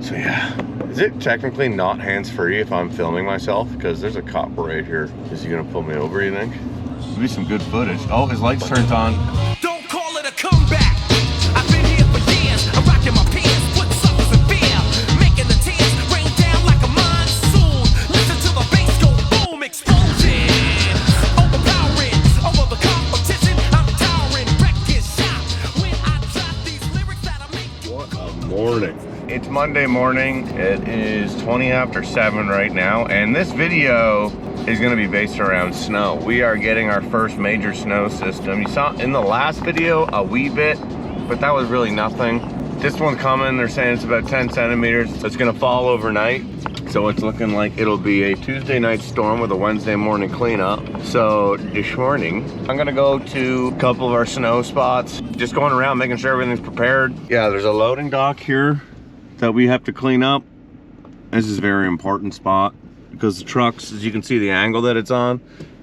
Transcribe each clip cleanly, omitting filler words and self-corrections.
So yeah, is it technically not hands-free if I'm filming myself? Because there's a cop right here. Is he gonna pull me over, you think? There'll be some good footage. Oh, his lights turned on. Don't call it a comeback. I've been here for years. I'm rocking my pants, put suckers in fear, making the tears rain down like a monsoon. Listen to the bass go boom, explosion. Overpowering, over the competition. I'm towering, wreck his shop. When I drop these lyrics that I make. What a morning. It's Monday morning. It is 20 after 7 right now, and this video is going to be based around snow. We are getting our first major snow system. You saw in the last video a wee bit, but that was really nothing. This one's coming. They're saying it's about 10 centimeters. It's going to fall overnight, so it's looking like it'll be a Tuesday night storm with a Wednesday morning cleanup. So this morning I'm gonna go to a couple of our snow spots, just going around making sure everything's prepared. Yeah, there's a loading dock here that we have to clean up. This is a very important spot because the trucks, as you can see the angle that it's on,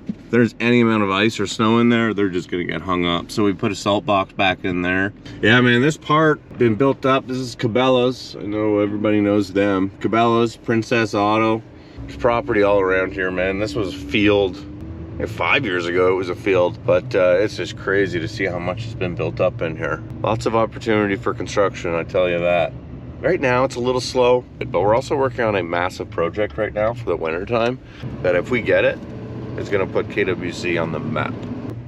if there's any amount of ice or snow in there, they're just gonna get hung up. So we put a salt box back in there. Yeah, man, this part been built up. This is Cabela's. I know everybody knows them. Cabela's, Princess Auto. There's property all around here, man. This was a field. 5 years ago it was a field, but it's just crazy to see how much has been built up in here. Lots of opportunity for construction, I tell you that. Right now it's a little slow, but we're also working on a massive project right now for the winter time that if we get it, it's gonna put KWC on the map.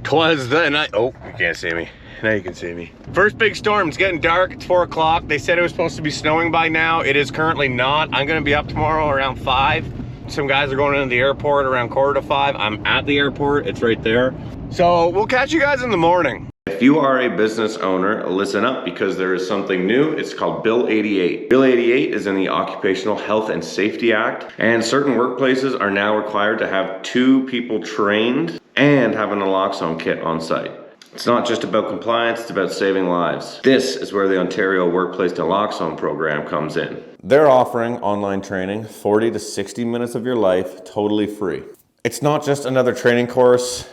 'Twas the night. Oh, you can't see me. Now you can see me. First big storm. It's getting dark. It's 4 o'clock. They said it was supposed to be snowing by now. It is currently not. I'm gonna be up tomorrow around 5. Some guys are going into the airport around 4:45. I'm at the airport. It's right there. So we'll catch you guys in the morning. If you are a business owner, listen up because there is something new. It's called Bill 88. Bill 88 is in the Occupational Health and Safety Act, and certain workplaces are now required to have 2 people trained and have a naloxone kit on site. It's not just about compliance, it's about saving lives. This is where the Ontario Workplace Naloxone Program comes in. They're offering online training, 40 to 60 minutes of your life, totally free. It's not just another training course.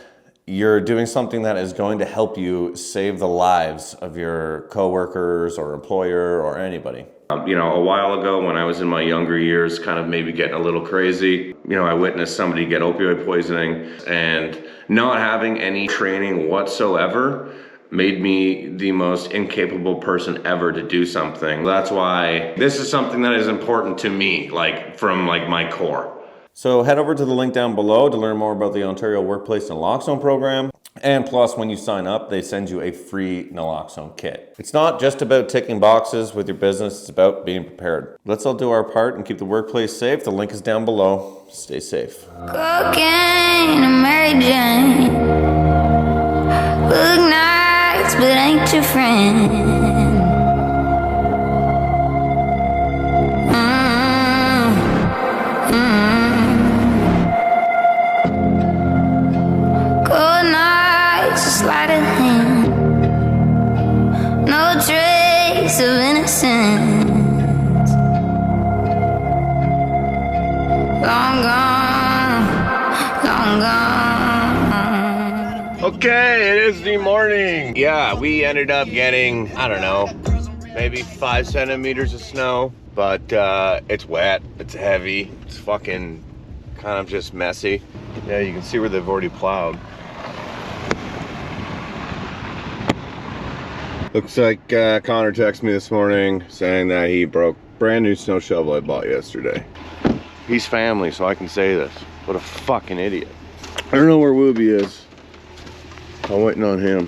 You're doing something that is going to help you save the lives of your coworkers or employer or anybody. You know, a while ago when I was in my younger years, kind of maybe getting a little crazy, you know, I witnessed somebody get opioid poisoning, and not having any training whatsoever made me the most incapable person ever to do something. That's why this is something that is important to me, like from like my core. So head over to the link down below to learn more about the Ontario Workplace Naloxone Program. And plus, when you sign up, they send you a free naloxone kit. It's not just about ticking boxes with your business, it's about being prepared. Let's all do our part and keep the workplace safe. The link is down below. Stay safe. Cocaine and Mary Jane. Look nice, but ain't your friend. Sleight of hand, no trace of innocence. Long gone, long gone. Okay, it is the morning. Yeah, we ended up getting, I don't know, maybe 5 centimeters of snow, but it's wet, it's heavy, it's fucking kind of just messy. Yeah, you can see where they've already plowed. Looks like Connor texted me this morning saying that he broke brand new snow shovel I bought yesterday. He's family, so I can say this. What a fucking idiot. I don't know where Wooby is. I'm waiting on him.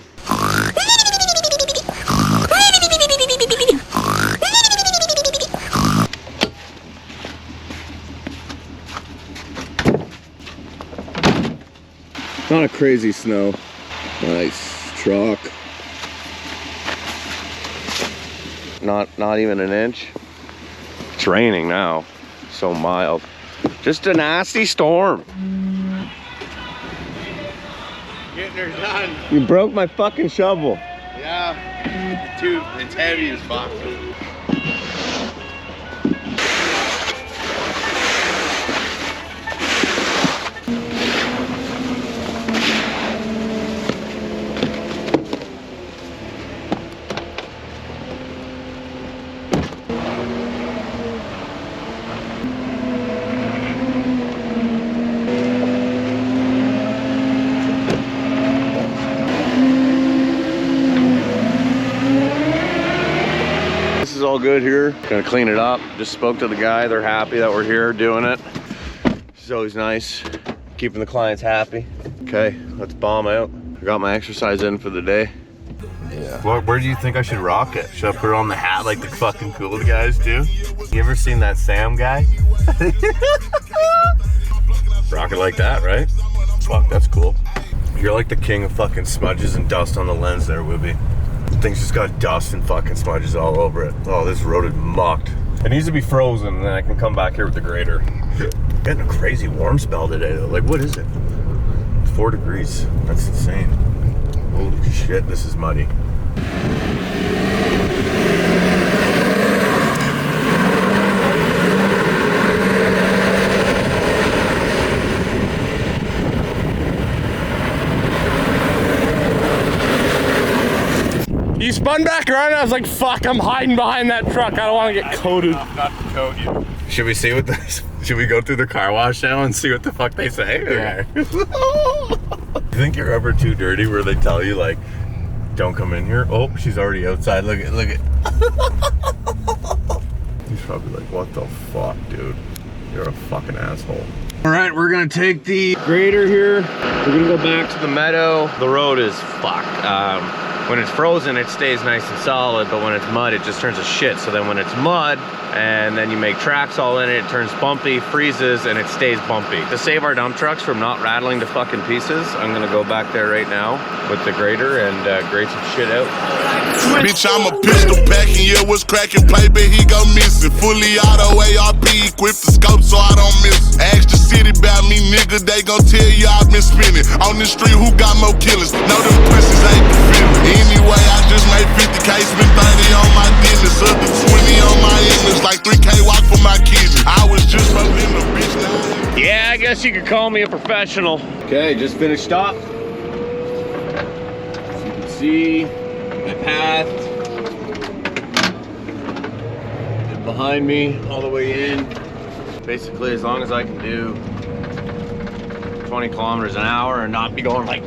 Not a crazy snow. Nice truck. Not even an inch. It's raining now. So mild. Just a nasty storm. Getting her done. You broke my fucking shovel. Yeah. Dude, it's heavy as fuck. good here. Gonna clean it up. Just spoke to the guy. They're happy that we're here doing it. It's always nice, keeping the clients happy. Okay, let's bomb out. I got my exercise in for the day. Yeah. Well, where do you think I should rock it? Should I put it on the hat like the fucking cool guys do? You ever seen that Sam guy? Rock it like that, right? Fuck, that's cool. You're like the king of fucking smudges and dust on the lens there, Wooby. Thing's just got dust and fucking smudges all over it. Oh, this road is mucked. It needs to be frozen and then I can come back here with the grader. Getting a crazy warm spell today though. Like, what is it? 4 degrees. That's insane. Holy shit, this is muddy. You spun back around and I was like, fuck, I'm hiding behind that truck. I don't want to get coated. Not to coat you. Should we see what the, should we go through the car wash now and see what the fuck they say? Yeah. You think you're ever too dirty where they tell you like, don't come in here? Oh, she's already outside. Look at, look at. He's probably like, what the fuck, dude? You're a fucking asshole. All right, we're gonna take the grader here. We're gonna go back to the meadow. The road is fucked. When it's frozen, it stays nice and solid, but when it's mud, it just turns to shit. So then when it's mud, and then you make tracks all in it, it turns bumpy, freezes, and it stays bumpy. To save our dump trucks from not rattling to fucking pieces, I'm gonna go back there right now with the grader and grade some shit out. Bitch, I'm a pistol packing, yeah, what's cracking, play, but he go missing. Fully auto ARP, equip the scope so I don't miss. Ask the city about me, nigga, they gon' tell you I've been spinning. On the street, who got more killers? Know them pussies ain't the feeling. Anyway, I just made 50K, spent 30 on my dinners, other 20 on my English, like 3K walk for my kids. I was just rolling a bitch now. Yeah, I guess you could call me a professional. Okay, just finished up. As you can see, my path. And behind me, all the way in. Basically, as long as I can do 20 kilometers an hour and not be going like,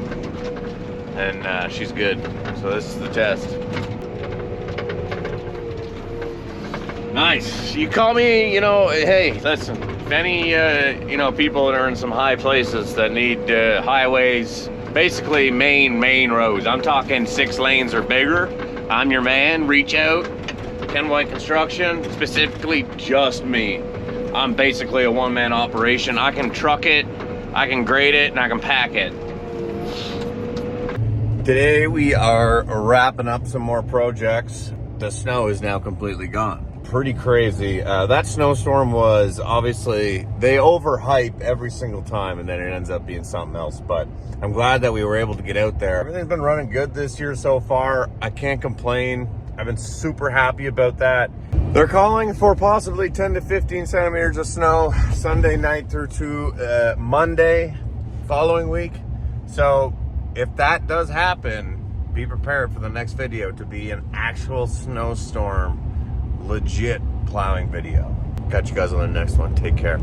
and she's good. So this is the test. Nice. You call me, you know, hey, listen, if any, you know, people that are in some high places that need highways, basically main roads. I'm talking 6 lanes or bigger. I'm your man. Reach out. Ken White Construction, specifically just me. I'm basically a one-man operation. I can truck it, I can grade it, and I can pack it. Today we are wrapping up some more projects. The snow is now completely gone. Pretty crazy. That snowstorm was obviously, they overhype every single time and then it ends up being something else. But I'm glad that we were able to get out there. Everything's been running good this year so far. I can't complain. I've been super happy about that. They're calling for possibly 10 to 15 centimeters of snow Sunday night through to Monday following week. So if that does happen, be prepared for the next video to be an actual snowstorm, legit plowing video. Catch you guys on the next one. Take care.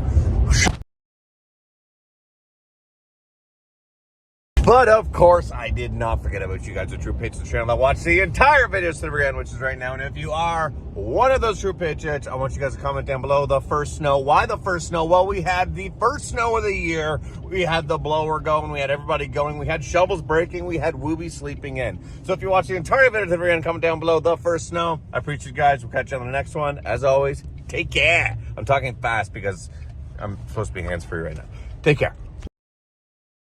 But of course, I did not forget about you guys, the true patrons of the channel that watch the entire video to the very end, which is right now. And if you are one of those true patrons, I want you guys to comment down below the first snow. Why the first snow? Well, we had the first snow of the year. We had the blower going. We had everybody going. We had shovels breaking. We had Wooby sleeping in. So if you watch the entire video to the very end, comment down below the first snow. I appreciate you guys. We'll catch you on the next one. As always, take care. I'm talking fast because I'm supposed to be hands-free right now. Take care.